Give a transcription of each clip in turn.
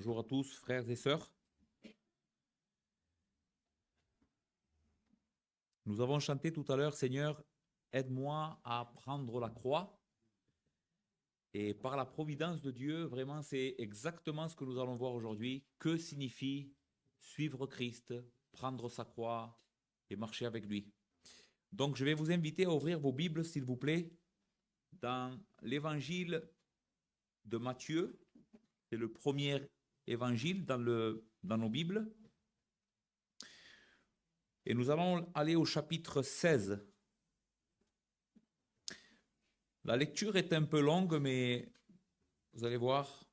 Bonjour à tous, frères et sœurs. Nous avons chanté tout à l'heure, Seigneur, aide-moi à prendre la croix. Et par la providence de Dieu, vraiment, c'est exactement ce que nous allons voir aujourd'hui. Que signifie suivre Christ, prendre sa croix et marcher avec lui? Donc, je vais vous inviter à ouvrir vos Bibles, s'il vous plaît, dans l'évangile de Matthieu. C'est le premier évangile dans nos Bibles. Et nous allons aller au chapitre 16. La lecture est un peu longue, mais vous allez voir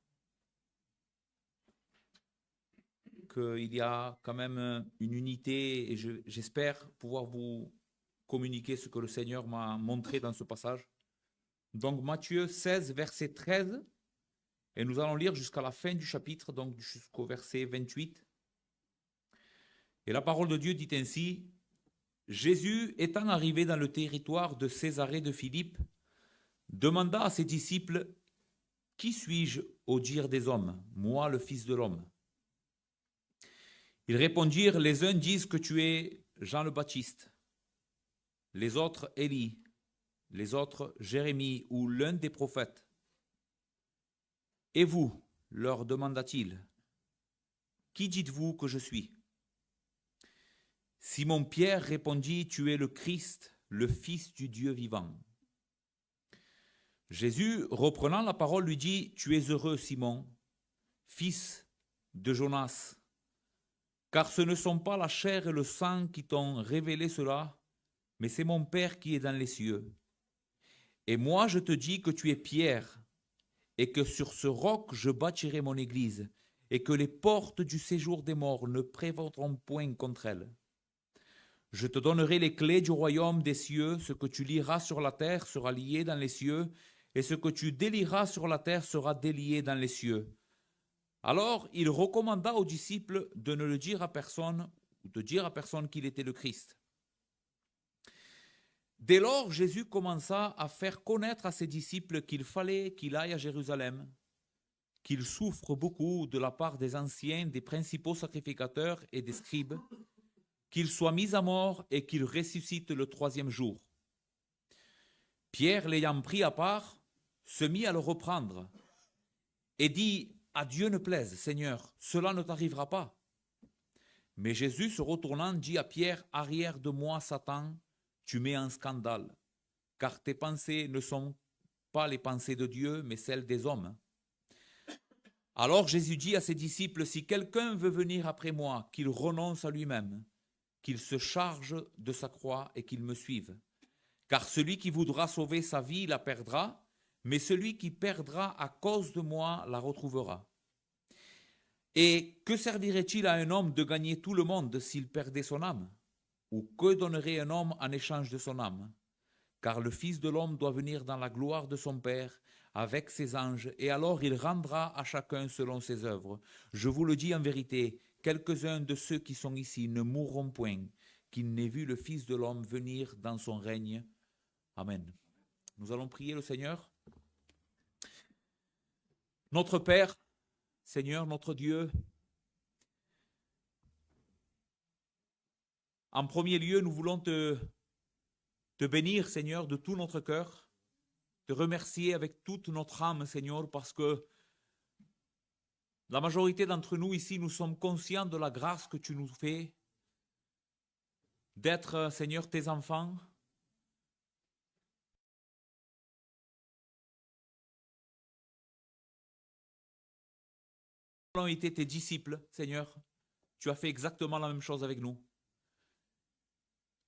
qu'il y a quand même une unité et j'espère pouvoir vous communiquer ce que le Seigneur m'a montré dans ce passage. Donc Matthieu 16, verset 13, et nous allons lire jusqu'à la fin du chapitre, donc jusqu'au verset 28. Et la parole de Dieu dit ainsi: Jésus, étant arrivé dans le territoire de Césarée de Philippe, demanda à ses disciples: Qui suis-je au dire des hommes, moi le Fils de l'homme? Ils répondirent: Les uns disent que tu es Jean le Baptiste, les autres Élie, les autres Jérémie ou l'un des prophètes. Et vous, leur demanda-t-il, qui dites-vous que je suis? Simon-Pierre répondit: Tu es le Christ, le Fils du Dieu vivant. Jésus, reprenant la parole, lui dit: Tu es heureux, Simon, fils de Jonas, car ce ne sont pas la chair et le sang qui t'ont révélé cela, mais c'est mon Père qui est dans les cieux. Et moi je te dis que tu es Pierre, et que sur ce roc je bâtirai mon église, et que les portes du séjour des morts ne prévaudront point contre elle. Je te donnerai les clés du royaume des cieux, ce que tu lieras sur la terre sera lié dans les cieux, et ce que tu délieras sur la terre sera délié dans les cieux. Alors il recommanda aux disciples de ne le dire à personne, ou de dire à personne qu'il était le Christ. Dès lors, Jésus commença à faire connaître à ses disciples qu'il fallait qu'il aille à Jérusalem, qu'il souffre beaucoup de la part des anciens, des principaux sacrificateurs et des scribes, qu'il soit mis à mort et qu'il ressuscite le troisième jour. Pierre, l'ayant pris à part, se mit à le reprendre et dit: À Dieu ne plaise, Seigneur, cela ne t'arrivera pas. Mais Jésus, se retournant, dit à Pierre: Arrière de moi, Satan, tu mets en scandale, car tes pensées ne sont pas les pensées de Dieu, mais celles des hommes. Alors Jésus dit à ses disciples: Si quelqu'un veut venir après moi, qu'il renonce à lui-même, qu'il se charge de sa croix et qu'il me suive. Car celui qui voudra sauver sa vie la perdra, mais celui qui perdra à cause de moi la retrouvera. Et que servirait-il à un homme de gagner tout le monde s'il perdait son âme? Ou que donnerait un homme en échange de son âme? Car le Fils de l'homme doit venir dans la gloire de son Père avec ses anges, et alors il rendra à chacun selon ses œuvres. Je vous le dis en vérité, quelques-uns de ceux qui sont ici ne mourront point, qu'ils n'aient vu le Fils de l'homme venir dans son règne. Amen. Nous allons prier le Seigneur. Notre Père, Seigneur, notre Dieu, en premier lieu, nous voulons te bénir, Seigneur, de tout notre cœur, te remercier avec toute notre âme, Seigneur, parce que la majorité d'entre nous ici, nous sommes conscients de la grâce que tu nous fais d'être, Seigneur, tes enfants. Nous avons été tes disciples, Seigneur. Tu as fait exactement la même chose avec nous.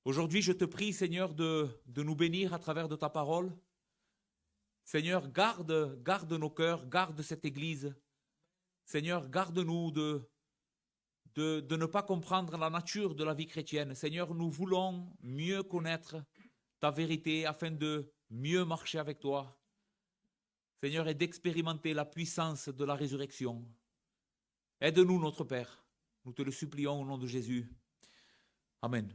Aujourd'hui, je te prie, Seigneur, de nous bénir à travers de ta parole. Seigneur, garde nos cœurs, garde cette Église. Seigneur, garde-nous de ne pas comprendre la nature de la vie chrétienne. Seigneur, nous voulons mieux connaître ta vérité afin de mieux marcher avec toi. Seigneur, et d'expérimenter la puissance de la résurrection. Aide-nous, notre Père. Nous te le supplions au nom de Jésus. Amen.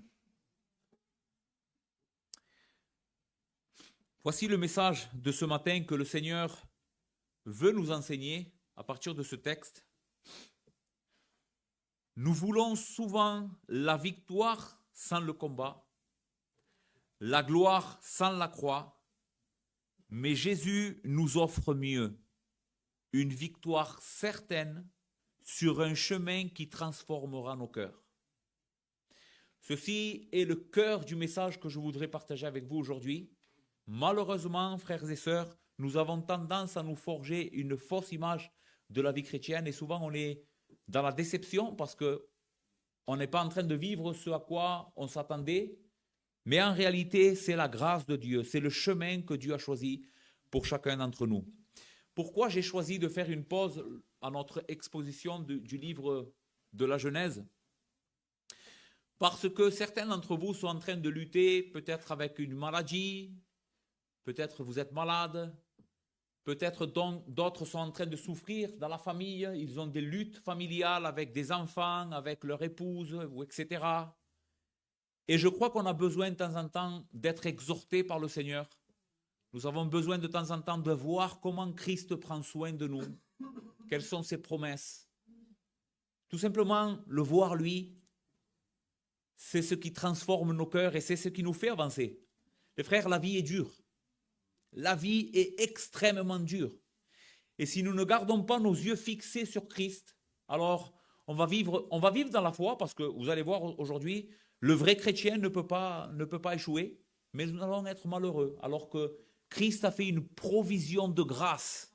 Voici le message de ce matin que le Seigneur veut nous enseigner à partir de ce texte. Nous voulons souvent la victoire sans le combat, la gloire sans la croix, mais Jésus nous offre mieux, une victoire certaine sur un chemin qui transformera nos cœurs. Ceci est le cœur du message que je voudrais partager avec vous aujourd'hui. Malheureusement, frères et sœurs, nous avons tendance à nous forger une fausse image de la vie chrétienne et souvent on est dans la déception parce qu'on n'est pas en train de vivre ce à quoi on s'attendait, mais en réalité, c'est la grâce de Dieu, c'est le chemin que Dieu a choisi pour chacun d'entre nous. Pourquoi j'ai choisi de faire une pause à notre exposition du livre de la Genèse? Parce que certains d'entre vous sont en train de lutter peut-être avec une maladie, peut-être vous êtes malade, peut-être d'autres sont en train de souffrir dans la famille, ils ont des luttes familiales avec des enfants, avec leur épouse, etc. Et je crois qu'on a besoin de temps en temps d'être exhortés par le Seigneur. Nous avons besoin de temps en temps de voir comment Christ prend soin de nous, quelles sont ses promesses. Tout simplement, le voir lui, c'est ce qui transforme nos cœurs et c'est ce qui nous fait avancer. Les frères, la vie est dure. La vie est extrêmement dure. Et si nous ne gardons pas nos yeux fixés sur Christ, alors on va vivre dans la foi, parce que vous allez voir aujourd'hui, le vrai chrétien ne peut pas échouer, mais nous allons être malheureux, alors que Christ a fait une provision de grâce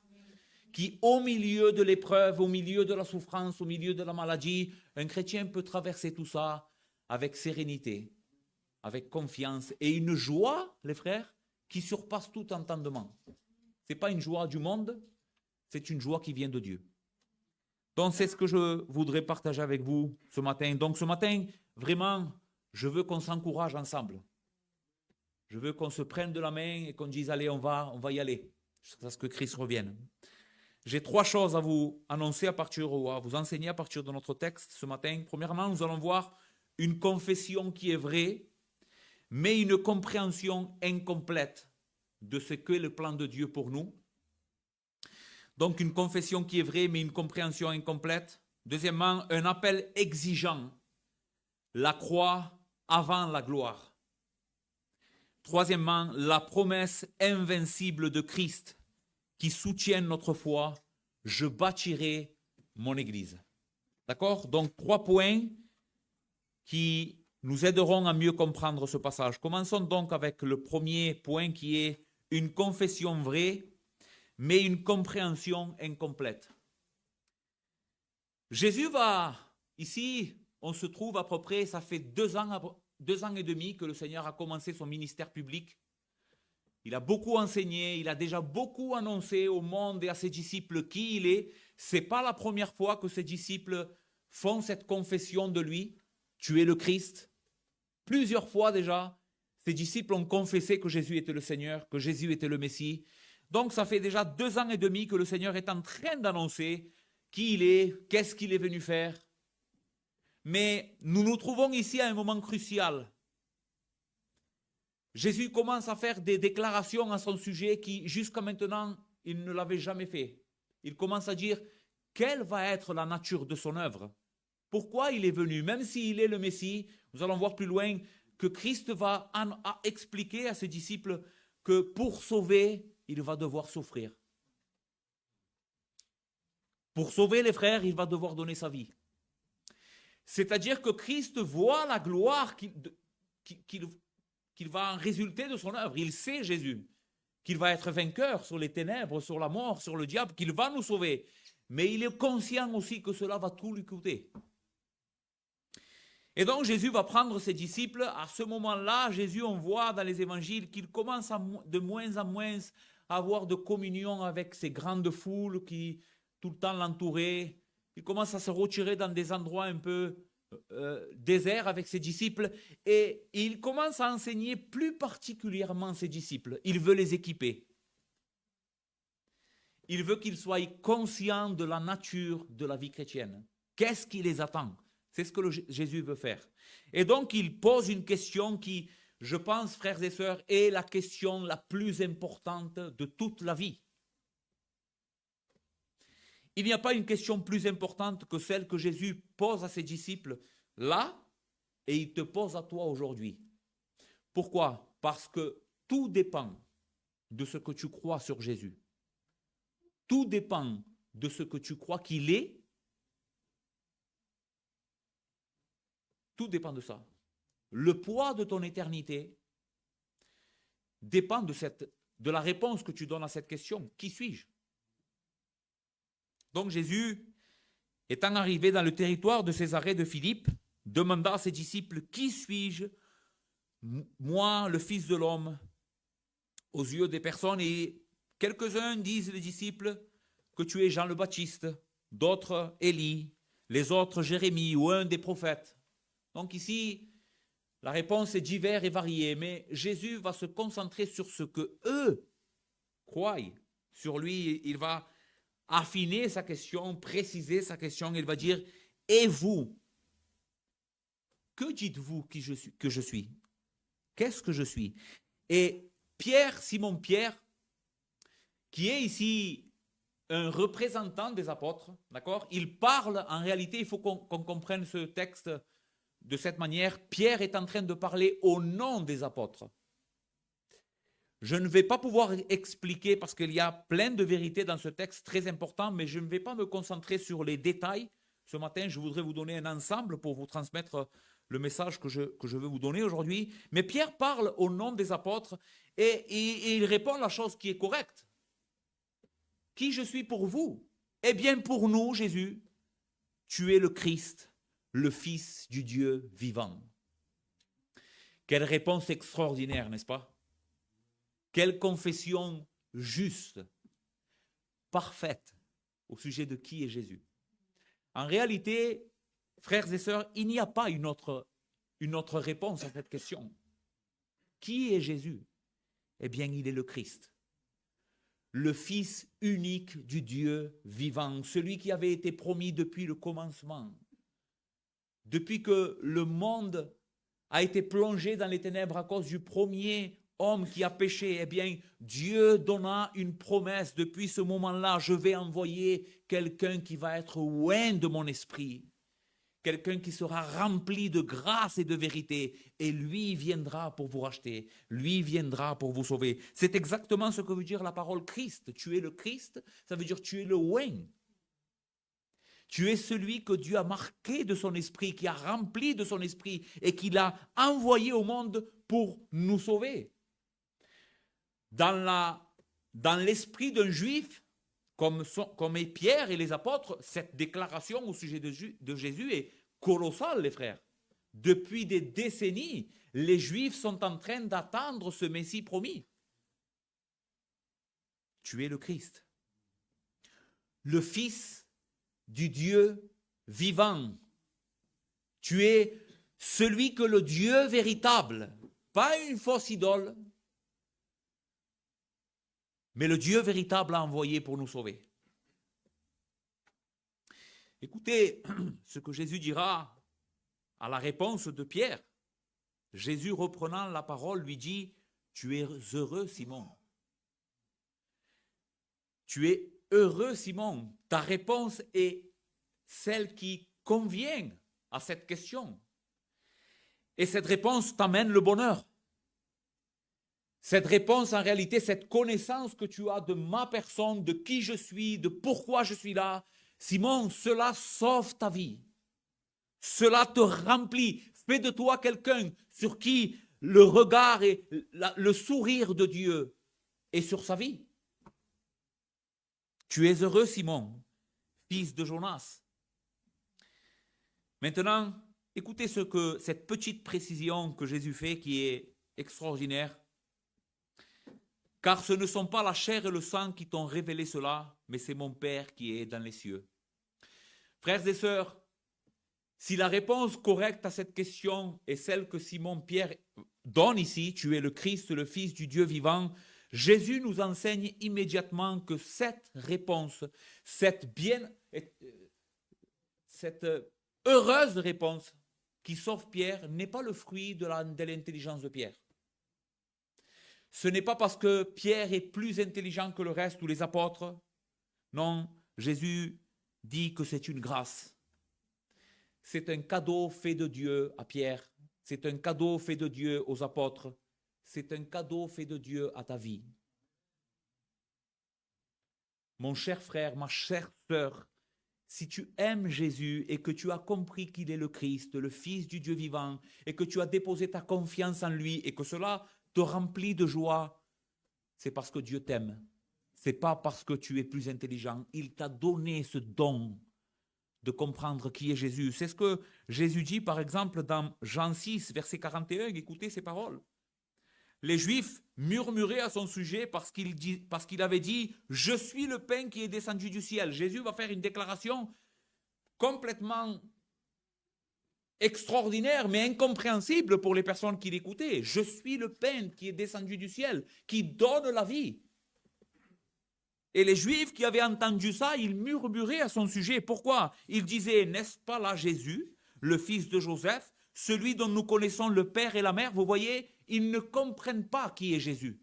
qui, au milieu de l'épreuve, au milieu de la souffrance, au milieu de la maladie, un chrétien peut traverser tout ça avec sérénité, avec confiance et une joie, les frères, qui surpasse tout entendement. Ce n'est pas une joie du monde, c'est une joie qui vient de Dieu. Donc c'est ce que je voudrais partager avec vous ce matin. Donc ce matin, vraiment, je veux qu'on s'encourage ensemble. Je veux qu'on se prenne de la main et qu'on dise, allez, on va y aller, jusqu'à ce que Christ revienne. J'ai 3 choses à vous annoncer ou à vous enseigner à partir de notre texte ce matin. Premièrement, nous allons voir une confession qui est vraie, mais une compréhension incomplète de ce qu'est le plan de Dieu pour nous. Donc une confession qui est vraie, mais une compréhension incomplète. Deuxièmement, un appel exigeant, la croix avant la gloire. Troisièmement, la promesse invincible de Christ qui soutient notre foi, je bâtirai mon Église. D'accord? Donc 3 points qui nous aideront à mieux comprendre ce passage. Commençons donc avec le premier point qui est une confession vraie, mais une compréhension incomplète. Jésus ici, on se trouve à peu près, ça fait 2 ans et demi que le Seigneur a commencé son ministère public. Il a beaucoup enseigné, il a déjà beaucoup annoncé au monde et à ses disciples qui il est. Ce n'est pas la première fois que ses disciples font cette confession de lui. Tu es le Christ. Plusieurs fois déjà, ses disciples ont confessé que Jésus était le Seigneur, que Jésus était le Messie. Donc ça fait déjà 2 ans et demi que le Seigneur est en train d'annoncer qui il est, qu'est-ce qu'il est venu faire. Mais nous nous trouvons ici à un moment crucial. Jésus commence à faire des déclarations à son sujet qui, jusqu'à maintenant, il ne l'avait jamais fait. Il commence à dire quelle va être la nature de son œuvre. Pourquoi il est venu, même s'il est le Messie, nous allons voir plus loin que Christ va expliquer à ses disciples que pour sauver, il va devoir souffrir. Pour sauver les frères, il va devoir donner sa vie. C'est-à-dire que Christ voit la gloire qu'il va en résulter de son œuvre. Il sait, Jésus, qu'il va être vainqueur sur les ténèbres, sur la mort, sur le diable, qu'il va nous sauver. Mais il est conscient aussi que cela va tout lui coûter. Et donc Jésus va prendre ses disciples. À ce moment-là, Jésus, on voit dans les évangiles qu'il commence de moins en moins à avoir de communion avec ces grandes foules qui tout le temps l'entouraient. Il commence à se retirer dans des endroits un peu déserts avec ses disciples et il commence à enseigner plus particulièrement ses disciples. Il veut les équiper. Il veut qu'ils soient conscients de la nature de la vie chrétienne. Qu'est-ce qui les attend? C'est ce que Jésus veut faire. Et donc, il pose une question qui, je pense, frères et sœurs, est la question la plus importante de toute la vie. il n'y a pas une question plus importante que celle que Jésus pose à ses disciples là et il te pose à toi aujourd'hui. Pourquoi? Parce que tout dépend de ce que tu crois sur Jésus. Tout dépend de ce que tu crois qu'il est. Tout dépend de ça. Le poids de ton éternité dépend de la réponse que tu donnes à cette question. Qui suis-je? Donc Jésus, étant arrivé dans le territoire de Césarée de Philippe, demanda à ses disciples, qui suis-je, moi, le Fils de l'homme, aux yeux des personnes? Et quelques-uns disent, les disciples, que tu es Jean le Baptiste, d'autres Élie, les autres Jérémie ou un des prophètes. Donc ici, la réponse est diverse et variée, mais Jésus va se concentrer sur ce que eux croient. Sur lui, il va affiner sa question, préciser sa question. Il va dire, et vous, que dites-vous que je suis? Qu'est-ce que je suis? Et Pierre, Simon Pierre, qui est ici un représentant des apôtres, d'accord? Il parle, en réalité, il faut qu'on comprenne ce texte de cette manière. Pierre est en train de parler au nom des apôtres. Je ne vais pas pouvoir expliquer parce qu'il y a plein de vérités dans ce texte très important, mais je ne vais pas me concentrer sur les détails. Ce matin, je voudrais vous donner un ensemble pour vous transmettre le message que je veux vous donner aujourd'hui. Mais Pierre parle au nom des apôtres et il répond à la chose qui est correcte. Qui je suis pour vous? Eh bien, pour nous, Jésus, tu es le Christ, le Fils du Dieu vivant. Quelle réponse extraordinaire, n'est-ce pas? Quelle confession juste, parfaite au sujet de qui est Jésus. En réalité, frères et sœurs, il n'y a pas une autre réponse à cette question. Qui est Jésus? Eh bien, il est le Christ, le Fils unique du Dieu vivant, celui qui avait été promis depuis le commencement. Depuis que le monde a été plongé dans les ténèbres à cause du premier homme qui a péché, eh bien, Dieu donna une promesse. Depuis ce moment-là, je vais envoyer quelqu'un qui va être loin de mon esprit, quelqu'un qui sera rempli de grâce et de vérité, et lui viendra pour vous racheter, lui viendra pour vous sauver. C'est exactement ce que veut dire la parole Christ. Tu es le Christ, ça veut dire tu es le loin. Tu es celui que Dieu a marqué de son esprit, qui a rempli de son esprit et qu'il a envoyé au monde pour nous sauver. Dans l'esprit d'un juif, comme est Pierre et les apôtres, cette déclaration au sujet de Jésus est colossale, les frères. Depuis des décennies, les Juifs sont en train d'attendre ce Messie promis. Tu es le Christ, le Fils du Dieu vivant. Tu es celui que le Dieu véritable, pas une fausse idole, mais le Dieu véritable a envoyé pour nous sauver. Écoutez ce que Jésus dira à la réponse de Pierre. Jésus, reprenant la parole, lui dit, « Tu es heureux, Simon. Tu es heureux, Simon. Ta réponse est celle qui convient à cette question. Et cette réponse t'amène le bonheur. Cette réponse, en réalité, cette connaissance que tu as de ma personne, de qui je suis, de pourquoi je suis là, Simon, cela sauve ta vie. Cela te remplit. Fais de toi quelqu'un sur qui le regard et le sourire de Dieu est sur sa vie. Tu es heureux, Simon, fils de Jonas. Maintenant, écoutez cette petite précision que Jésus fait qui est extraordinaire. Car ce ne sont pas la chair et le sang qui t'ont révélé cela, mais c'est mon Père qui est dans les cieux. Frères et sœurs, si la réponse correcte à cette question est celle que Simon-Pierre donne ici, tu es le Christ, le Fils du Dieu vivant, Jésus nous enseigne immédiatement que cette réponse, cette heureuse réponse qui sauve Pierre n'est pas le fruit de l'intelligence de Pierre. Ce n'est pas parce que Pierre est plus intelligent que le reste ou les apôtres. Non, Jésus dit que c'est une grâce. C'est un cadeau fait de Dieu à Pierre. C'est un cadeau fait de Dieu aux apôtres. C'est un cadeau fait de Dieu à ta vie. Mon cher frère, ma chère sœur, si tu aimes Jésus et que tu as compris qu'il est le Christ, le Fils du Dieu vivant, et que tu as déposé ta confiance en lui et que cela te remplit de joie, c'est parce que Dieu t'aime. C'est pas parce que tu es plus intelligent. Il t'a donné ce don de comprendre qui est Jésus. C'est ce que Jésus dit, par exemple, dans Jean 6, verset 41. Écoutez ces paroles. Les Juifs murmuraient à son sujet parce qu'il avait dit « Je suis le pain qui est descendu du ciel ». Jésus va faire une déclaration complètement extraordinaire, mais incompréhensible pour les personnes qui l'écoutaient. « Je suis le pain qui est descendu du ciel, qui donne la vie ». Et les Juifs qui avaient entendu ça, ils murmuraient à son sujet. Pourquoi? Ils disaient, n'est-ce pas là Jésus, le fils de Joseph, celui dont nous connaissons le père et la mère? Vous voyez, ils ne comprennent pas qui est Jésus.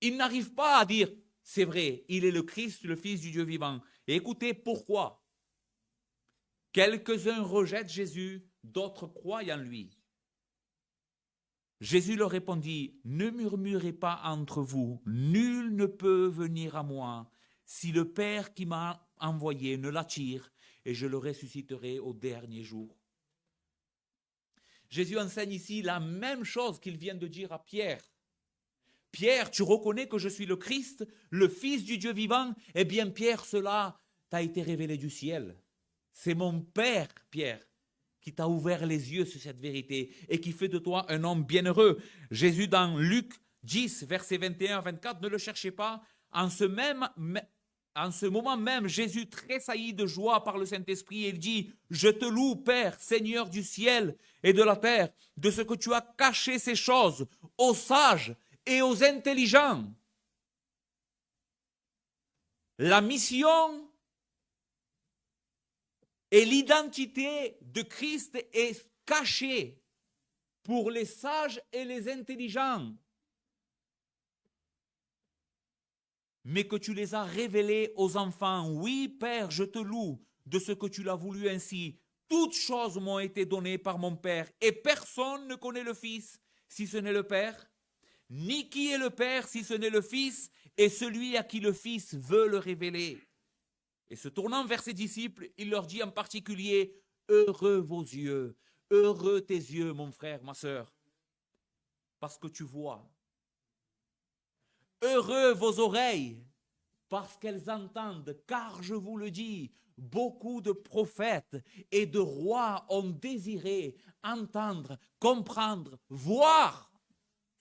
Ils n'arrivent pas à dire, c'est vrai, il est le Christ, le fils du Dieu vivant. Et écoutez pourquoi. Quelques-uns rejettent Jésus, d'autres croient en lui. Jésus leur répondit, « Ne murmurez pas entre vous, nul ne peut venir à moi si le Père qui m'a envoyé ne l'attire, et je le ressusciterai au dernier jour. » Jésus enseigne ici la même chose qu'il vient de dire à Pierre. « Pierre, tu reconnais que je suis le Christ, le Fils du Dieu vivant? Eh bien, Pierre, cela t'a été révélé du ciel. C'est mon Père, Pierre, qui t'a ouvert les yeux sur cette vérité et qui fait de toi un homme bienheureux. » Jésus dans Luc 10, versets 21 à 24, ne le cherchez pas. En ce moment même, Jésus tressaillit de joie par le Saint-Esprit et il dit, « Je te loue, Père, Seigneur du ciel et de la terre, de ce que tu as caché ces choses aux sages et aux intelligents. » La mission et l'identité de Christ est cachée pour les sages et les intelligents, mais que tu les as révélés aux enfants. Oui, Père, je te loue de ce que tu l'as voulu ainsi. Toutes choses m'ont été données par mon Père, et personne ne connaît le Fils si ce n'est le Père, ni qui est le Père si ce n'est le Fils, et celui à qui le Fils veut le révéler. Et se tournant vers ses disciples, il leur dit en particulier, « Heureux vos yeux, heureux tes yeux, mon frère, ma sœur, parce que tu vois. Heureux vos oreilles, parce qu'elles entendent, car je vous le dis, beaucoup de prophètes et de rois ont désiré entendre, comprendre, voir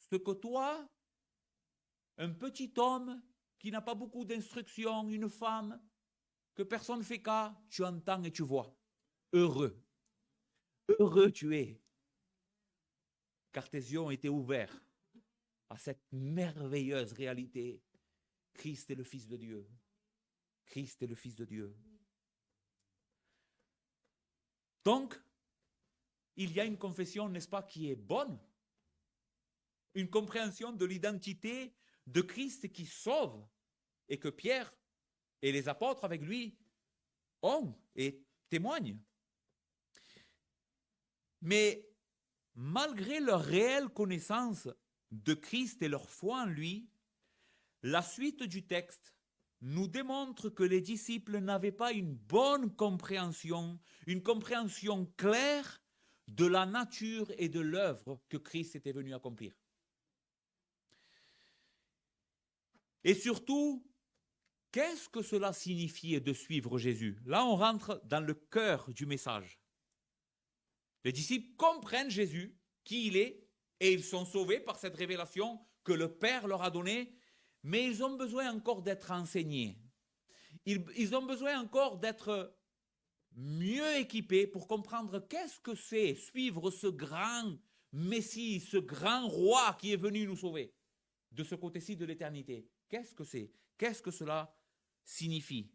ce que toi, un petit homme qui n'a pas beaucoup d'instruction, une femme, que personne ne fait cas, tu entends et tu vois. Heureux. Heureux tu es, car tes yeux ont été ouverts à cette merveilleuse réalité. Christ est le Fils de Dieu. Christ est le Fils de Dieu. Donc, il y a une confession, n'est-ce pas, qui est bonne. Une compréhension de l'identité de Christ qui sauve et que Pierre et les apôtres avec lui ont et témoignent. Mais malgré leur réelle connaissance de Christ et leur foi en lui, la suite du texte nous démontre que les disciples n'avaient pas une bonne compréhension, une compréhension claire de la nature et de l'œuvre que Christ était venu accomplir. Et surtout, qu'est-ce que cela signifiait de suivre Jésus? Là, on rentre dans le cœur du message. Les disciples comprennent Jésus, qui il est, et ils sont sauvés par cette révélation que le Père leur a donnée, mais ils ont besoin encore d'être enseignés. Ils ont besoin encore d'être mieux équipés pour comprendre qu'est-ce que c'est suivre ce grand Messie, ce grand roi qui est venu nous sauver de ce côté-ci de l'éternité. Qu'est-ce que c'est? Qu'est-ce que cela signifie?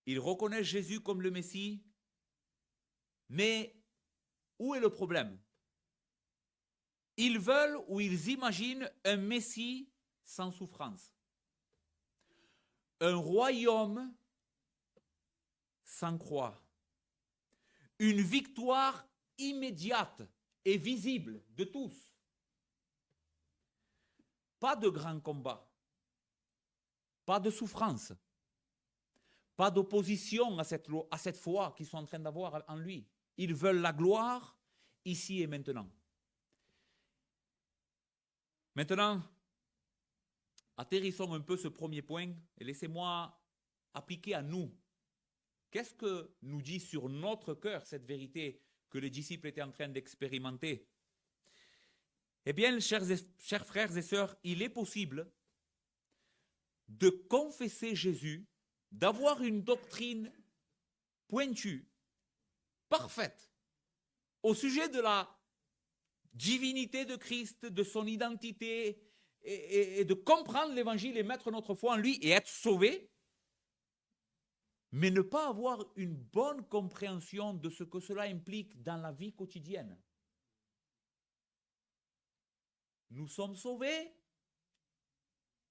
Ils reconnaissent Jésus comme le Messie, mais où est le problème? Ils veulent ou ils imaginent un Messie sans souffrance. Un royaume sans croix. Une victoire immédiate et visible de tous. Pas de grand combat. Pas de souffrance. Pas d'opposition à cette foi qu'ils sont en train d'avoir en lui. Ils veulent la gloire ici et maintenant. Maintenant, atterrissons un peu ce premier point et laissez-moi appliquer à nous. Qu'est-ce que nous dit sur notre cœur cette vérité que les disciples étaient en train d'expérimenter? Eh bien, chers frères et sœurs, il est possible de confesser Jésus, d'avoir une doctrine pointue, parfaite, au sujet de la divinité de Christ, de son identité, et de comprendre l'évangile et mettre notre foi en lui et être sauvé, mais ne pas avoir une bonne compréhension de ce que cela implique dans la vie quotidienne. Nous sommes sauvés,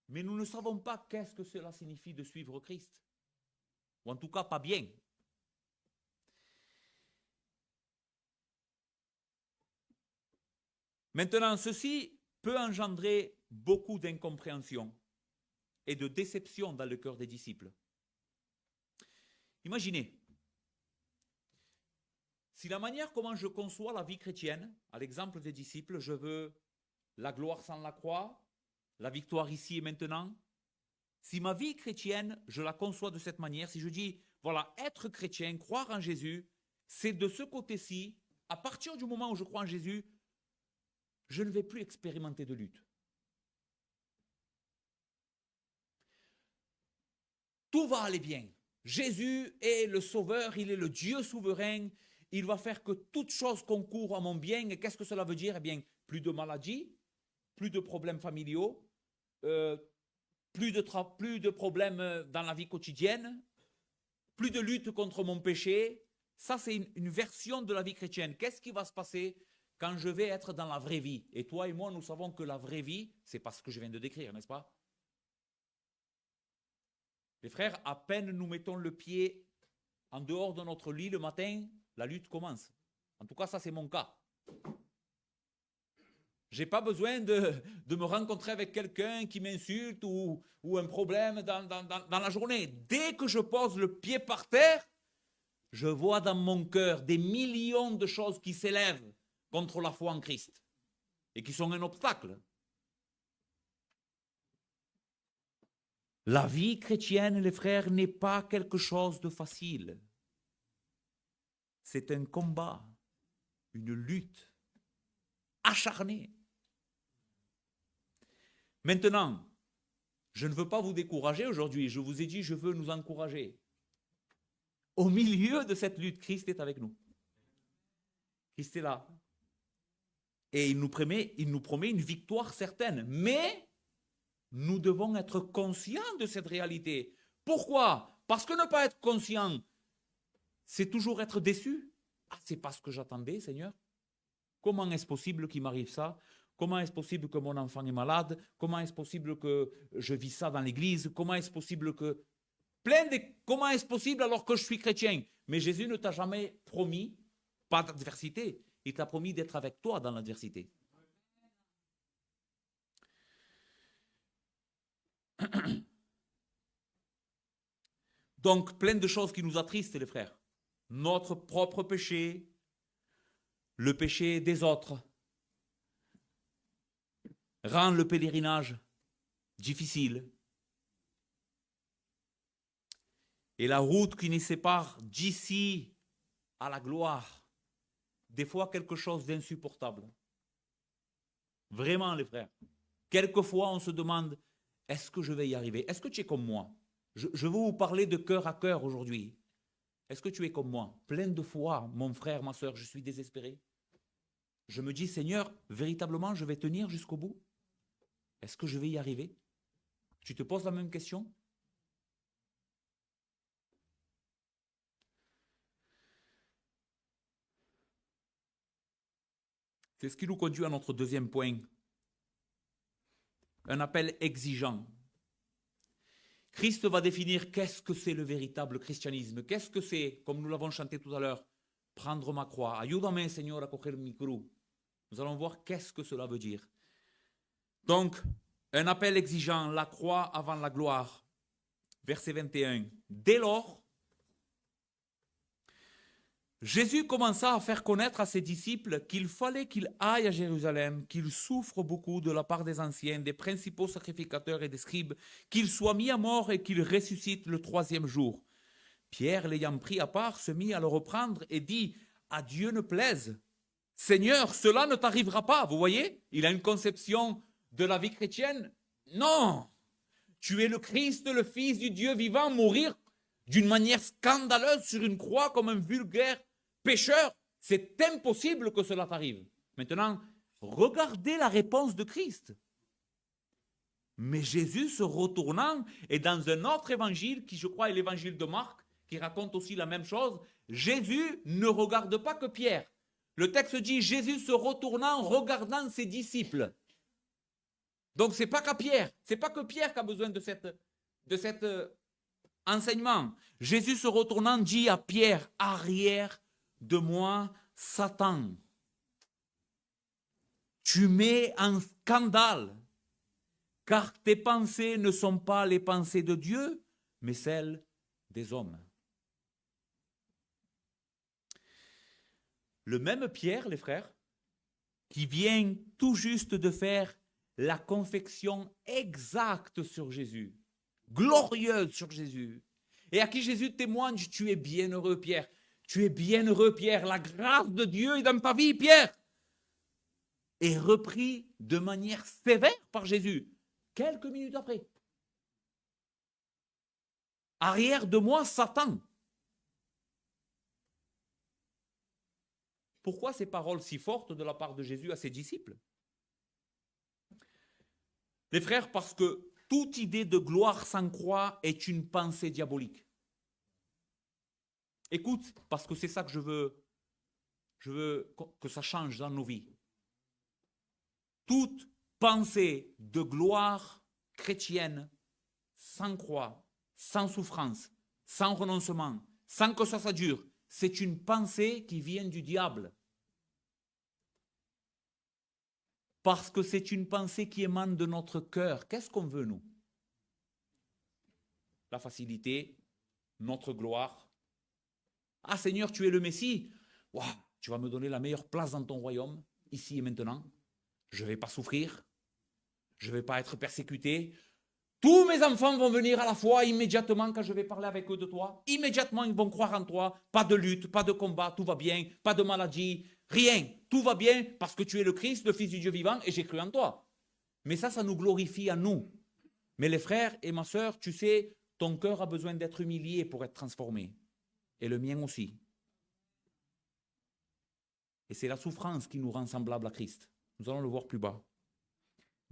mais nous ne savons pas qu'est-ce que cela signifie de suivre Christ. Ou en tout cas, pas bien. Maintenant, ceci peut engendrer beaucoup d'incompréhension et de déception dans le cœur des disciples. Imaginez, si la manière comment je conçois la vie chrétienne, à l'exemple des disciples, je veux la gloire sans la croix, la victoire ici et maintenant, si ma vie chrétienne, je la conçois de cette manière, si je dis, voilà, être chrétien, croire en Jésus, c'est de ce côté-ci, à partir du moment où je crois en Jésus, je ne vais plus expérimenter de lutte. Tout va aller bien. Jésus est le Sauveur, il est le Dieu souverain, il va faire que toute chose concourt à mon bien. Et qu'est-ce que cela veut dire? Eh bien, plus de maladies, plus de problèmes familiaux, plus de problèmes dans la vie quotidienne, plus de lutte contre mon péché. Ça, c'est une version de la vie chrétienne. Qu'est-ce qui va se passer quand je vais être dans la vraie vie? Et toi et moi, nous savons que la vraie vie, c'est pas ce que je viens de décrire, n'est-ce pas? Les frères, à peine nous mettons le pied en dehors de notre lit le matin, la lutte commence. En tout cas, ça, c'est mon cas. Je n'ai pas besoin de me rencontrer avec quelqu'un qui m'insulte ou un problème dans la journée. Dès que je pose le pied par terre, je vois dans mon cœur des millions de choses qui s'élèvent contre la foi en Christ et qui sont un obstacle. La vie chrétienne, les frères, n'est pas quelque chose de facile. C'est un combat, une lutte acharnée. Maintenant, je ne veux pas vous décourager aujourd'hui. Je vous ai dit, je veux nous encourager. Au milieu de cette lutte, Christ est avec nous. Christ est là. Et il nous promet une victoire certaine. Mais nous devons être conscients de cette réalité. Pourquoi? Parce que ne pas être conscient, c'est toujours être déçu. Ah, c'est pas ce que j'attendais, Seigneur. Comment est-ce possible qu'il m'arrive ça? Comment est-ce possible que mon enfant est malade? Comment est-ce possible que je vis ça dans l'église? Comment est-ce possible que... Comment est-ce possible alors que je suis chrétien? Mais Jésus ne t'a jamais promis, pas d'adversité, il t'a promis d'être avec toi dans l'adversité. Donc, plein de choses qui nous attristent, les frères. Notre propre péché, le péché des autres, rend le pèlerinage difficile. Et la route qui nous sépare d'ici à la gloire, des fois quelque chose d'insupportable. Vraiment, les frères. Quelquefois, on se demande, est-ce que je vais y arriver? Est-ce que tu es comme moi? Je veux vous parler de cœur à cœur aujourd'hui. Est-ce que tu es comme moi? Plein de fois, mon frère, ma soeur, je suis désespéré. Je me dis, Seigneur, véritablement, je vais tenir jusqu'au bout? Est-ce que je vais y arriver? Tu te poses la même question? C'est ce qui nous conduit à notre deuxième point. un appel exigeant. Christ va définir qu'est-ce que c'est le véritable christianisme. Qu'est-ce que c'est, comme nous l'avons chanté tout à l'heure, prendre ma croix. Ayúdame, Seigneur, a coger mi cruz. Nous allons voir qu'est-ce que cela veut dire. Donc, un appel exigeant, la croix avant la gloire. Verset 21. Dès lors, Jésus commença à faire connaître à ses disciples qu'il fallait qu'il aille à Jérusalem, qu'il souffre beaucoup de la part des anciens, des principaux sacrificateurs et des scribes, qu'il soit mis à mort et qu'il ressuscite le 3e jour. Pierre, l'ayant pris à part, se mit à le reprendre et dit « À Dieu ne plaise. Seigneur, cela ne t'arrivera pas. » Vous voyez, il a une conception de la vie chrétienne. Non, tu es le Christ, le Fils du Dieu vivant, mourir d'une manière scandaleuse sur une croix comme un vulgaire pécheur, c'est impossible que cela t'arrive. Maintenant, regardez la réponse de Christ. Mais Jésus se retournant, et dans un autre évangile, qui je crois est l'évangile de Marc, qui raconte aussi la même chose, Jésus ne regarde pas que Pierre. Le texte dit Jésus se retournant, regardant ses disciples. Donc c'est pas qu'à Pierre, c'est pas que Pierre qui a besoin de cet enseignement. Jésus se retournant dit à Pierre, arrière de moi, Satan. Tu mets en scandale, car tes pensées ne sont pas les pensées de Dieu, mais celles des hommes. Le même Pierre, les frères, qui vient tout juste de faire la confection exacte sur Jésus, glorieuse sur Jésus, et à qui Jésus témoigne, tu es bienheureux Pierre, tu es bienheureux Pierre, la grâce de Dieu est dans ta vie Pierre, est repris de manière sévère par Jésus, quelques minutes après. Arrière de moi, Satan. Pourquoi ces paroles si fortes de la part de Jésus à ses disciples? Les frères, parce que toute idée de gloire sans croix est une pensée diabolique. Écoute, parce que c'est ça que je veux que ça change dans nos vies. Toute pensée de gloire chrétienne sans croix, sans souffrance, sans renoncement, sans que ça dure, c'est une pensée qui vient du diable. Parce que c'est une pensée qui émane de notre cœur. Qu'est-ce qu'on veut, nous? La facilité, notre gloire. Ah Seigneur, tu es le Messie. Wow, tu vas me donner la meilleure place dans ton royaume, ici et maintenant. Je ne vais pas souffrir. Je ne vais pas être persécuté. Tous mes enfants vont venir à la foi immédiatement quand je vais parler avec eux de toi. Immédiatement, ils vont croire en toi. Pas de lutte, pas de combat, tout va bien. Pas de maladie, rien. Tout va bien parce que tu es le Christ, le Fils du Dieu vivant, et j'ai cru en toi. Mais ça nous glorifie à nous. Mais les frères et ma sœur, tu sais, ton cœur a besoin d'être humilié pour être transformé. Et le mien aussi. Et c'est la souffrance qui nous rend semblables à Christ. Nous allons le voir plus bas.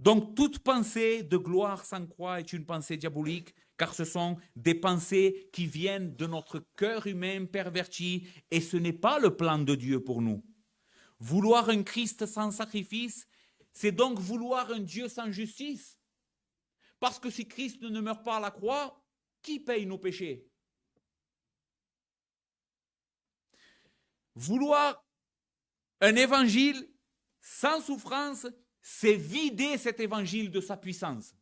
Donc toute pensée de gloire sans croix est une pensée diabolique, car ce sont des pensées qui viennent de notre cœur humain perverti, et ce n'est pas le plan de Dieu pour nous. Vouloir un Christ sans sacrifice, c'est donc vouloir un Dieu sans justice. Parce que si Christ ne meurt pas à la croix, qui paye nos péchés? Vouloir un évangile sans souffrance, c'est vider cet évangile de sa puissance.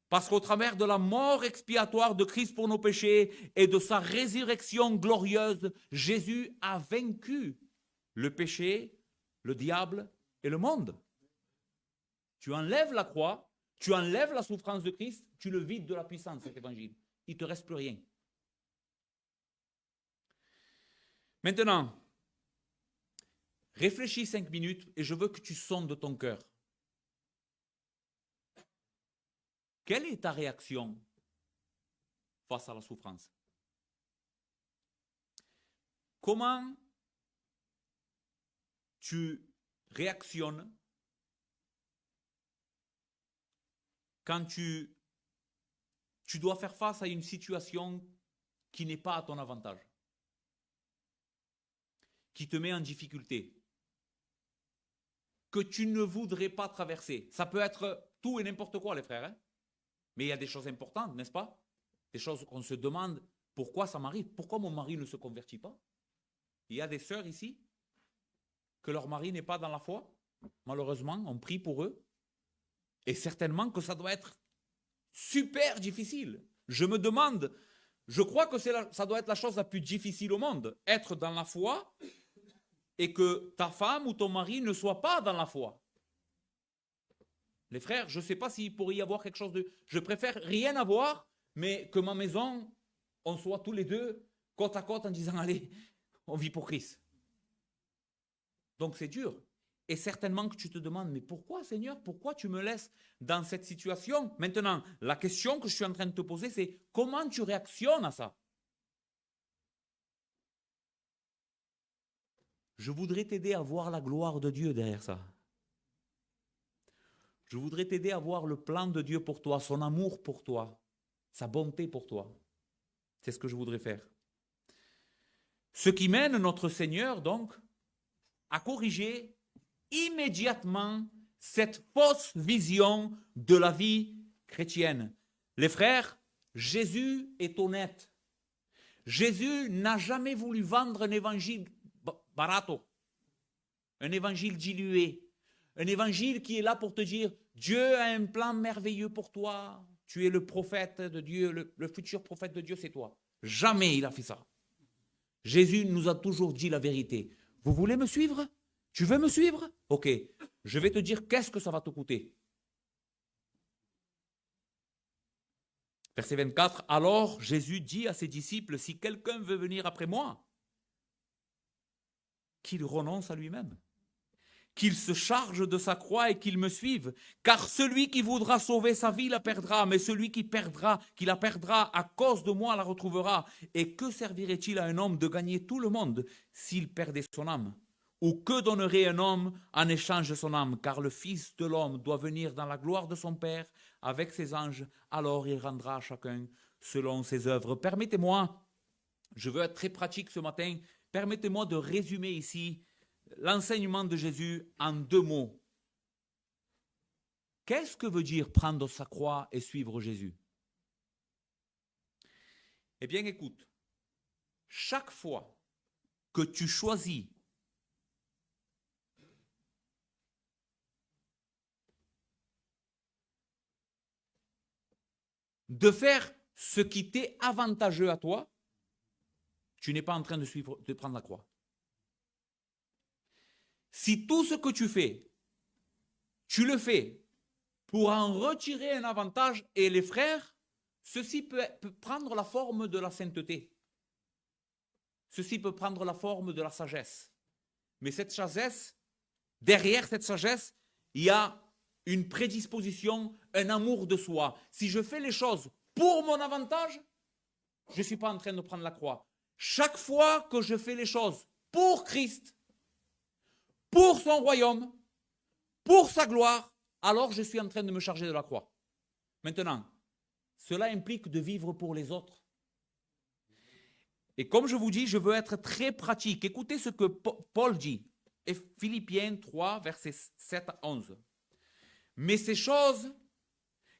Parce qu'au travers de la mort expiatoire de Christ pour nos péchés et de sa résurrection glorieuse, Jésus a vaincu le péché, le diable et le monde. Tu enlèves la croix, tu enlèves la souffrance de Christ, tu le vides de la puissance, cet évangile. Il ne te reste plus rien. Maintenant, réfléchis 5 minutes et je veux que tu sondes ton cœur. Quelle est ta réaction face à la souffrance? Comment tu réactionnes quand tu dois faire face à une situation qui n'est pas à ton avantage, qui te met en difficulté? que tu ne voudrais pas traverser. Ça peut être tout et n'importe quoi, les frères. Hein? Mais il y a des choses importantes, n'est-ce pas? Des choses qu'on se demande, pourquoi ça m'arrive? Pourquoi mon mari ne se convertit pas? Il y a des sœurs ici que leur mari n'est pas dans la foi. Malheureusement, on prie pour eux. Et certainement que ça doit être super difficile. Je me demande, je crois que ça doit être la chose la plus difficile au monde. Être dans la foi et que ta femme ou ton mari ne soit pas dans la foi. Les frères, je ne sais pas s'il pourrait y avoir quelque chose de... Je préfère rien avoir, mais que ma maison, on soit tous les deux côte à côte en disant, allez, on vit pour Christ. Donc c'est dur. Et certainement que tu te demandes, mais pourquoi Seigneur, pourquoi tu me laisses dans cette situation? Maintenant, la question que je suis en train de te poser, c'est comment tu réactionnes à ça? Je voudrais t'aider à voir la gloire de Dieu derrière ça. Je voudrais t'aider à voir le plan de Dieu pour toi, son amour pour toi, sa bonté pour toi. C'est ce que je voudrais faire. Ce qui mène notre Seigneur, donc, à corriger immédiatement cette fausse vision de la vie chrétienne. Les frères, Jésus est honnête. Jésus n'a jamais voulu vendre un évangile barato, un évangile dilué, un évangile qui est là pour te dire Dieu a un plan merveilleux pour toi, tu es le prophète de Dieu, le futur prophète de Dieu, c'est toi. Jamais il a fait ça. Jésus nous a toujours dit la vérité. Vous voulez me suivre? Tu veux me suivre? Ok, je vais te dire qu'est-ce que ça va te coûter. Verset 24, alors Jésus dit à ses disciples, si quelqu'un veut venir après moi, qu'il renonce à lui-même, qu'il se charge de sa croix et qu'il me suive, car celui qui voudra sauver sa vie la perdra, mais celui qui la perdra à cause de moi la retrouvera. Et que servirait-il à un homme de gagner tout le monde s'il perdait son âme? Ou que donnerait un homme en échange de son âme? Car le Fils de l'homme doit venir dans la gloire de son Père avec ses anges, alors il rendra à chacun selon ses œuvres. Permettez-moi, je veux être très pratique ce matin, permettez-moi de résumer ici l'enseignement de Jésus en 2 mots. Qu'est-ce que veut dire prendre sa croix et suivre Jésus? Eh bien, écoute, chaque fois que tu choisis de faire ce qui t'est avantageux à toi, tu n'es pas en train de prendre la croix. Si tout ce que tu fais, tu le fais pour en retirer un avantage, et les frères, ceci peut prendre la forme de la sainteté. Ceci peut prendre la forme de la sagesse. Mais cette sagesse, derrière cette sagesse, il y a une prédisposition, un amour de soi. Si je fais les choses pour mon avantage, je ne suis pas en train de prendre la croix. Chaque fois que je fais les choses pour Christ, pour son royaume, pour sa gloire, alors je suis en train de me charger de la croix. Maintenant, cela implique de vivre pour les autres. Et comme je vous dis, je veux être très pratique. Écoutez ce que Paul dit. Et Philippiens 3, versets 7 à 11. Mais ces choses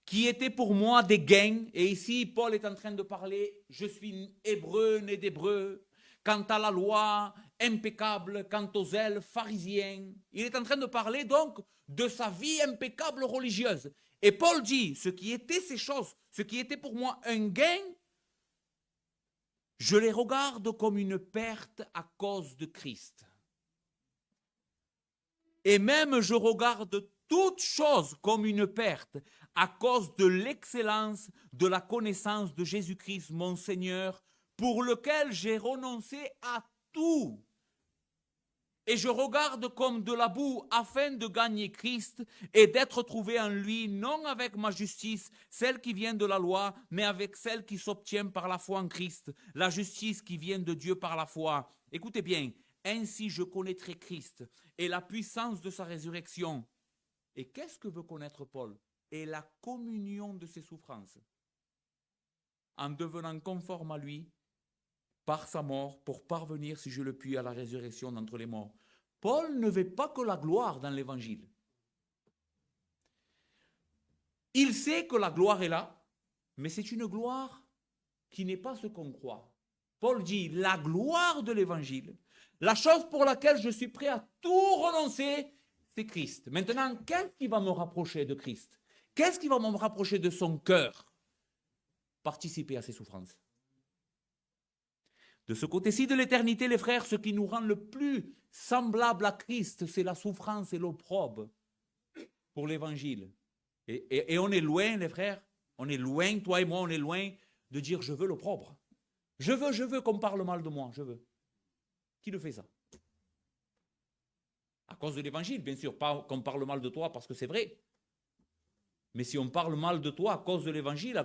qui étaient pour moi des gains, et ici Paul est en train de parler, je suis hébreu, né d'hébreu, quant à la loi, impeccable, quant aux zèles, pharisien. Il est en train de parler donc de sa vie impeccable religieuse. Et Paul dit, ce qui était ces choses, ce qui était pour moi un gain, je les regarde comme une perte à cause de Christ. Et même je regarde toute chose comme une perte à cause de l'excellence de la connaissance de Jésus-Christ, mon Seigneur, pour lequel j'ai renoncé à tout. Et je regarde comme de la boue afin de gagner Christ et d'être trouvé en lui, non avec ma justice, celle qui vient de la loi, mais avec celle qui s'obtient par la foi en Christ, la justice qui vient de Dieu par la foi. Écoutez bien, ainsi je connaîtrai Christ et la puissance de sa résurrection. Et qu'est-ce que veut connaître Paul? Et la communion de ses souffrances, en devenant conforme à lui, par sa mort, pour parvenir, si je le puis, à la résurrection d'entre les morts. Paul ne veut pas que la gloire dans l'évangile. Il sait que la gloire est là, mais c'est une gloire qui n'est pas ce qu'on croit. Paul dit, la gloire de l'évangile, la chose pour laquelle je suis prêt à tout renoncer, c'est Christ. Maintenant, qu'est-ce qui va me rapprocher de Christ? Qu'est-ce qui va me rapprocher de son cœur? Participer à ses souffrances. De ce côté-ci de l'éternité, les frères, ce qui nous rend le plus semblable à Christ, c'est la souffrance et l'opprobre pour l'évangile. Et on est loin, les frères, on est loin, toi et moi, on est loin de dire je veux l'opprobre. Je veux qu'on parle mal de moi, je veux. Qui le fait ça? À cause de l'évangile, bien sûr, pas qu'on parle mal de toi parce que c'est vrai. Mais si on parle mal de toi à cause de l'évangile,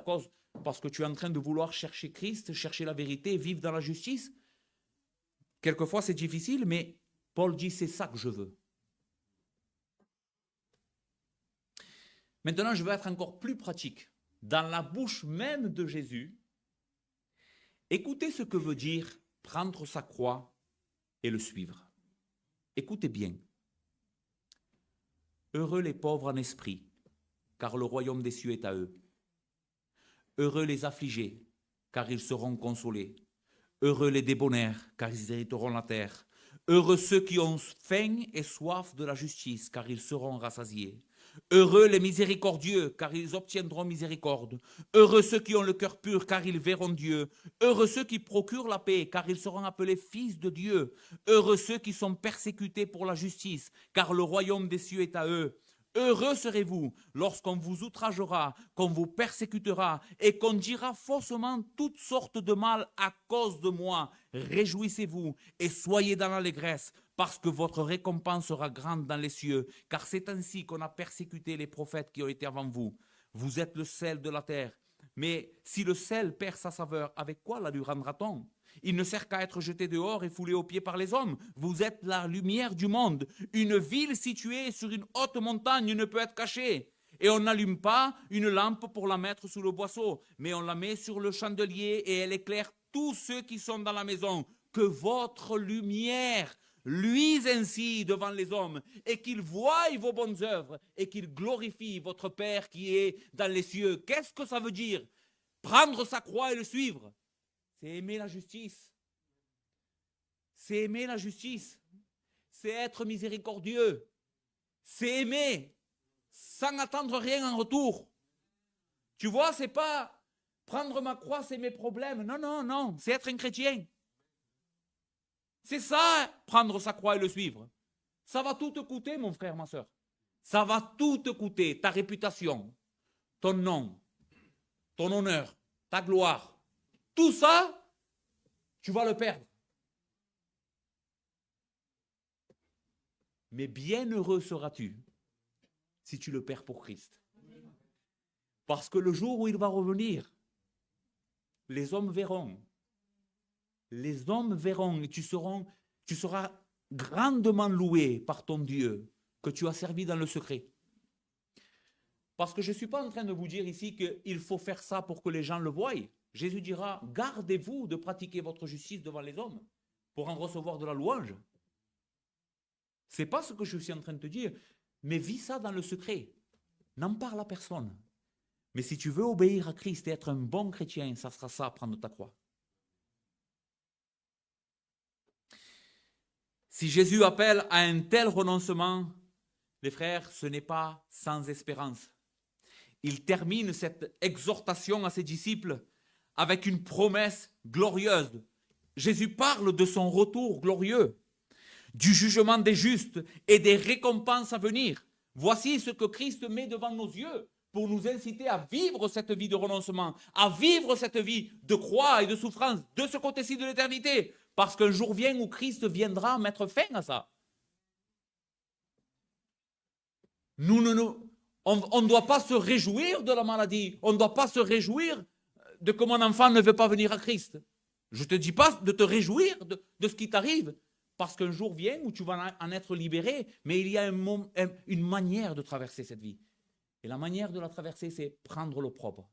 parce que tu es en train de vouloir chercher Christ, chercher la vérité, vivre dans la justice, quelquefois c'est difficile, mais Paul dit c'est ça que je veux. Maintenant, je vais être encore plus pratique. Dans la bouche même de Jésus, écoutez ce que veut dire prendre sa croix et le suivre. Écoutez bien. Heureux les pauvres en esprit, car le royaume des cieux est à eux. Heureux les affligés, car ils seront consolés. Heureux les débonnaires, car ils hériteront la terre. Heureux ceux qui ont faim et soif de la justice, car ils seront rassasiés. Heureux les miséricordieux, car ils obtiendront miséricorde. Heureux ceux qui ont le cœur pur, car ils verront Dieu. Heureux ceux qui procurent la paix, car ils seront appelés fils de Dieu. Heureux ceux qui sont persécutés pour la justice, car le royaume des cieux est à eux. Heureux serez-vous lorsqu'on vous outragera, qu'on vous persécutera et qu'on dira faussement toutes sortes de mal à cause de moi. Réjouissez-vous et soyez dans l'allégresse, parce que votre récompense sera grande dans les cieux, car c'est ainsi qu'on a persécuté les prophètes qui ont été avant vous. Vous êtes le sel de la terre. Mais si le sel perd sa saveur, avec quoi la lui rendra-t-on? Il ne sert qu'à être jeté dehors et foulé aux pieds par les hommes. Vous êtes la lumière du monde. Une ville située sur une haute montagne ne peut être cachée. Et on n'allume pas une lampe pour la mettre sous le boisseau, mais on la met sur le chandelier et elle éclaire tous ceux qui sont dans la maison. Que votre lumière luise ainsi devant les hommes et qu'ils voient vos bonnes œuvres et qu'ils glorifient votre Père qui est dans les cieux. Qu'est-ce que ça veut dire? Prendre sa croix et le suivre. C'est aimer la justice. C'est aimer la justice. C'est être miséricordieux. C'est aimer sans attendre rien en retour. Tu vois, c'est pas prendre ma croix, c'est mes problèmes. Non, non, non. C'est être un chrétien. C'est ça, prendre sa croix et le suivre. Ça va tout te coûter, mon frère, ma soeur. Ça va tout te coûter. Ta réputation, ton nom, ton honneur, ta gloire. Tout ça, tu vas le perdre. Mais bienheureux seras-tu si tu le perds pour Christ. Parce que le jour où il va revenir, les hommes verront. Les hommes verront et tu seras grandement loué par ton Dieu que tu as servi dans le secret. Parce que je ne suis pas en train de vous dire ici qu'il faut faire ça pour que les gens le voient. Jésus dira, gardez-vous de pratiquer votre justice devant les hommes pour en recevoir de la louange. Ce n'est pas ce que je suis en train de te dire, mais vis ça dans le secret. N'en parle à personne. Mais si tu veux obéir à Christ et être un bon chrétien, ça sera ça, prendre ta croix. Si Jésus appelle à un tel renoncement, les frères, ce n'est pas sans espérance. Il termine cette exhortation à ses disciples avec une promesse glorieuse. Jésus parle de son retour glorieux, du jugement des justes et des récompenses à venir. Voici ce que Christ met devant nos yeux pour nous inciter à vivre cette vie de renoncement, à vivre cette vie de croix et de souffrance de ce côté-ci de l'éternité. Parce qu'un jour vient où Christ viendra mettre fin à ça. On ne doit pas se réjouir de la maladie. On ne doit pas se réjouir de que mon enfant ne veut pas venir à Christ. Je ne te dis pas de te réjouir de ce qui t'arrive. Parce qu'un jour vient où tu vas en être libéré. Mais il y a une manière de traverser cette vie. Et la manière de la traverser, c'est prendre l'opprobre.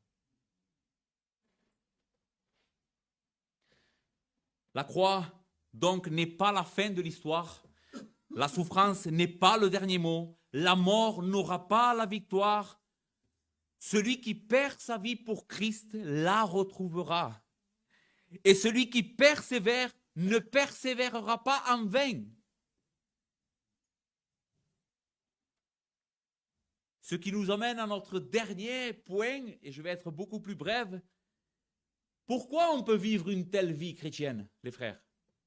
La croix, donc, n'est pas la fin de l'histoire, La souffrance n'est pas le dernier mot. La mort n'aura pas la victoire. Celui qui perd sa vie pour Christ la retrouvera. Et celui qui persévère ne persévérera pas en vain. Ce qui nous amène à notre dernier point, et je vais être beaucoup plus brève. Pourquoi on peut vivre une telle vie chrétienne, les frères?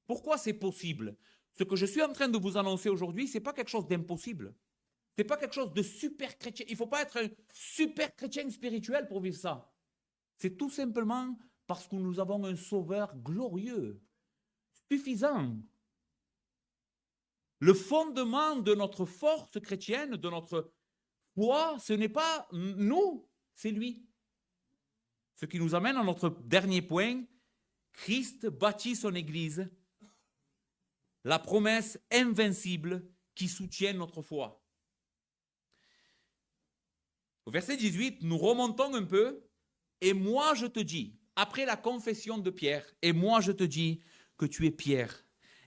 Pourquoi c'est possible? Ce que je suis en train de vous annoncer aujourd'hui, ce n'est pas quelque chose d'impossible. Ce n'est pas quelque chose de super chrétien. Il ne faut pas être un super chrétien spirituel pour vivre ça. C'est tout simplement parce que nous avons un sauveur glorieux, suffisant. Le fondement de notre force chrétienne, de notre foi, ce n'est pas nous, c'est lui. Ce qui nous amène à notre dernier point, Christ bâtit son Église, la promesse invincible qui soutient notre foi. Au verset 18, nous remontons un peu. Et moi je te dis, après la confession de Pierre, et moi je te dis que tu es Pierre,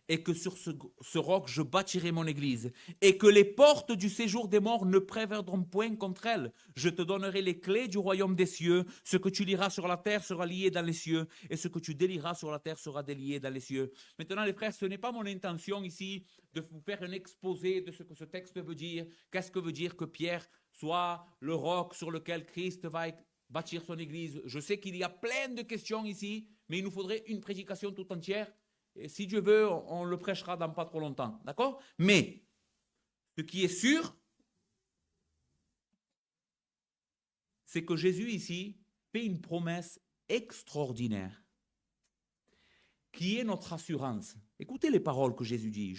et que sur ce roc je bâtirai mon église, et que les portes du séjour des morts ne prévaudront point contre elle. Je te donnerai les clés du royaume des cieux. Ce que tu liras sur la terre sera lié dans les cieux, et ce que tu délieras sur la terre sera délié dans les cieux. Maintenant les frères, ce n'est pas mon intention ici de vous faire un exposé de ce que ce texte veut dire. Qu'est-ce que veut dire que Pierre soit le roc sur lequel Christ va bâtir son église? Je sais qu'il y a plein de questions ici, mais il nous faudrait une prédication tout entière. Et si Dieu veut, on le prêchera dans pas trop longtemps. D'accord? Mais, ce qui est sûr, c'est que Jésus ici fait une promesse extraordinaire, qui est notre assurance. Écoutez les paroles que Jésus dit.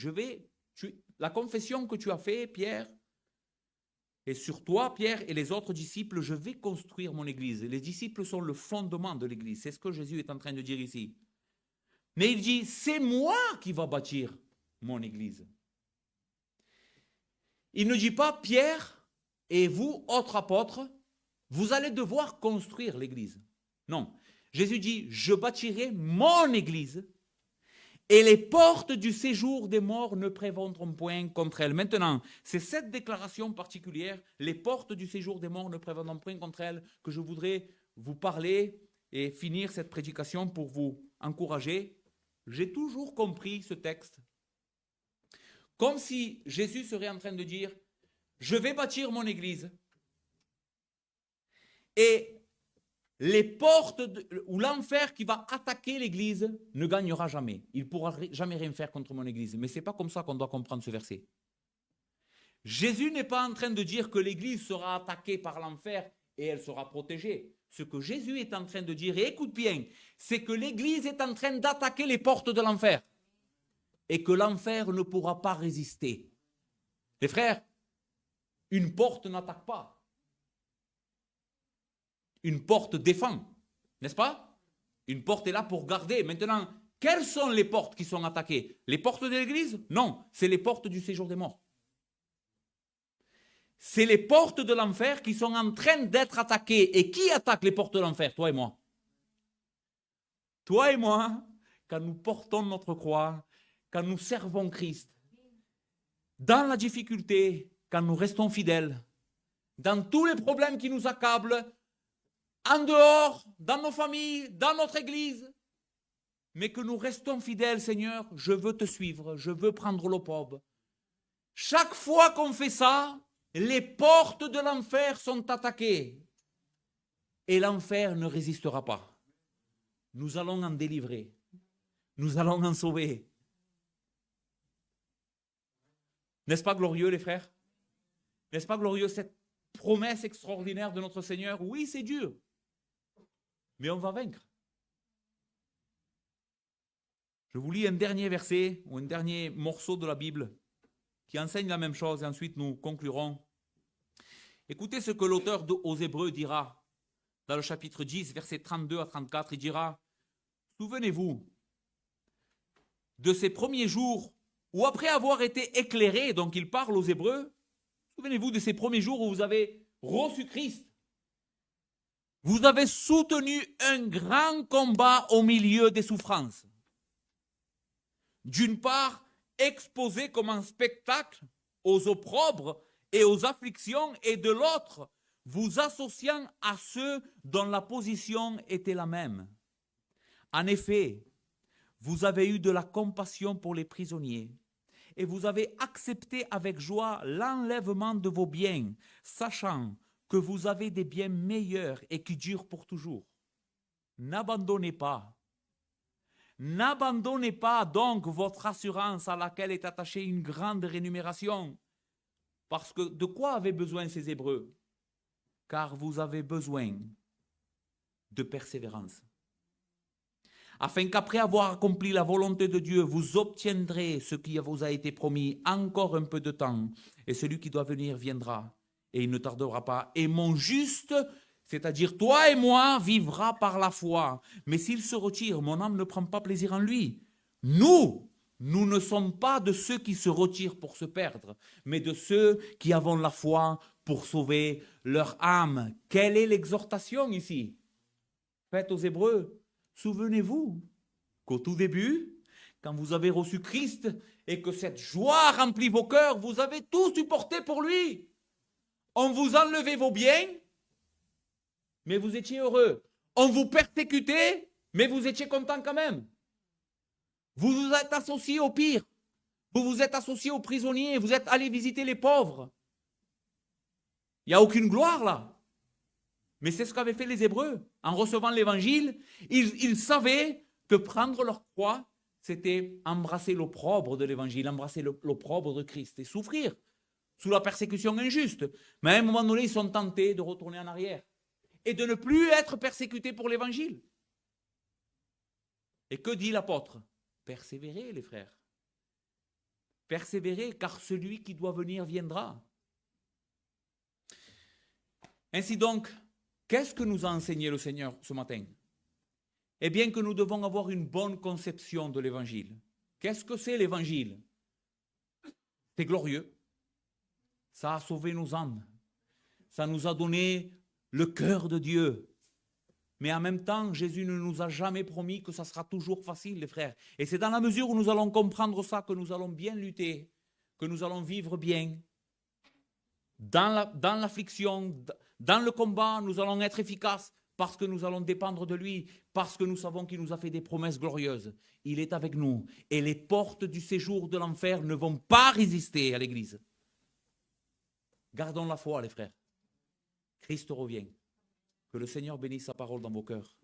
La confession que tu as faite, Pierre, et sur toi, Pierre, et les autres disciples, je vais construire mon église. Les disciples sont le fondement de l'église. C'est ce que Jésus est en train de dire ici. Mais il dit, c'est moi qui va bâtir mon église. Il ne dit pas, Pierre et vous, autres apôtres, vous allez devoir construire l'église. Non. Jésus dit, je bâtirai mon église et les portes du séjour des morts ne prévaudront point contre elle. Maintenant, c'est cette déclaration particulière, les portes du séjour des morts ne prévaudront point contre elle, que je voudrais vous parler et finir cette prédication pour vous encourager. J'ai toujours compris ce texte comme si Jésus serait en train de dire, je vais bâtir mon église et les portes ou l'enfer qui va attaquer l'église ne gagnera jamais. Il ne pourra jamais rien faire contre mon église. Mais ce n'est pas comme ça qu'on doit comprendre ce verset. Jésus n'est pas en train de dire que l'église sera attaquée par l'enfer et elle sera protégée. Ce que Jésus est en train de dire, et écoute bien, c'est que l'église est en train d'attaquer les portes de l'enfer et que l'enfer ne pourra pas résister. Les frères, une porte n'attaque pas. Une porte défend, n'est-ce pas? Une porte est là pour garder. Maintenant, quelles sont les portes qui sont attaquées? Les portes de l'église? Non, c'est les portes du séjour des morts. C'est les portes de l'enfer qui sont en train d'être attaquées. Et qui attaque les portes de l'enfer? Toi et moi. Toi et moi, quand nous portons notre croix, quand nous servons Christ, dans la difficulté, quand nous restons fidèles, dans tous les problèmes qui nous accablent, en dehors, dans nos familles, dans notre église, mais que nous restons fidèles, Seigneur, je veux te suivre, je veux prendre l'opprobre. Chaque fois qu'on fait ça, les portes de l'enfer sont attaquées et l'enfer ne résistera pas. Nous allons en délivrer, nous allons en sauver. N'est-ce pas glorieux, les frères? N'est-ce pas glorieux cette promesse extraordinaire de notre Seigneur? Oui, c'est dur, mais on va vaincre. Je vous lis un dernier verset ou un dernier morceau de la Bible qui enseigne la même chose et ensuite nous conclurons. Écoutez ce que l'auteur aux Hébreux dira dans le chapitre 10, versets 32 à 34. Il dira, souvenez-vous de ces premiers jours où après avoir été éclairés, donc il parle aux Hébreux, souvenez-vous de ces premiers jours où vous avez reçu Christ. Vous avez soutenu un grand combat au milieu des souffrances. D'une part, exposé comme un spectacle aux opprobres et aux afflictions, et de l'autre, vous associant à ceux dont la position était la même. En effet, vous avez eu de la compassion pour les prisonniers, et vous avez accepté avec joie l'enlèvement de vos biens, sachant que vous avez des biens meilleurs et qui durent pour toujours. N'abandonnez pas. N'abandonnez pas donc votre assurance à laquelle est attachée une grande rémunération. Parce que de quoi avaient besoin ces Hébreux? Car vous avez besoin de persévérance. Afin qu'après avoir accompli la volonté de Dieu, vous obtiendrez ce qui vous a été promis encore un peu de temps. Et celui qui doit venir viendra, et il ne tardera pas. Et mon juste, c'est-à-dire toi et moi, vivra par la foi. Mais s'il se retire, mon âme ne prend pas plaisir en lui. Nous ne sommes pas de ceux qui se retirent pour se perdre, mais de ceux qui avons la foi pour sauver leur âme. Quelle est l'exhortation ici? Faites aux Hébreux. Souvenez-vous qu'au tout début, quand vous avez reçu Christ et que cette joie remplit vos cœurs, vous avez tout supporté pour lui. On vous enlevait vos biens, mais vous étiez heureux. On vous persécutait, mais vous étiez content quand même. Vous vous êtes associés au pire. Vous vous êtes associés aux prisonniers. Vous êtes allés visiter les pauvres. Il n'y a aucune gloire là. Mais c'est ce qu'avaient fait les Hébreux. En recevant l'évangile, ils savaient que prendre leur croix, c'était embrasser l'opprobre de l'évangile, embrasser l'opprobre de Christ et souffrir sous la persécution injuste. Mais à un moment donné, ils sont tentés de retourner en arrière et de ne plus être persécutés pour l'évangile. Et que dit l'apôtre? Persévérez, les frères. Persévérez, car celui qui doit venir viendra. Ainsi donc, qu'est-ce que nous a enseigné le Seigneur ce matin? Eh bien que nous devons avoir une bonne conception de l'Évangile. Qu'est-ce que c'est l'Évangile? C'est glorieux. Ça a sauvé nos âmes. Ça nous a donné le cœur de Dieu. Mais en même temps, Jésus ne nous a jamais promis que ça sera toujours facile, les frères. Et c'est dans la mesure où nous allons comprendre ça que nous allons bien lutter, que nous allons vivre bien. Dans l'affliction, dans le combat, nous allons être efficaces parce que nous allons dépendre de lui, parce que nous savons qu'il nous a fait des promesses glorieuses. Il est avec nous et les portes du séjour de l'enfer ne vont pas résister à l'Église. Gardons la foi, les frères. Christ revient. Que le Seigneur bénisse sa parole dans vos cœurs.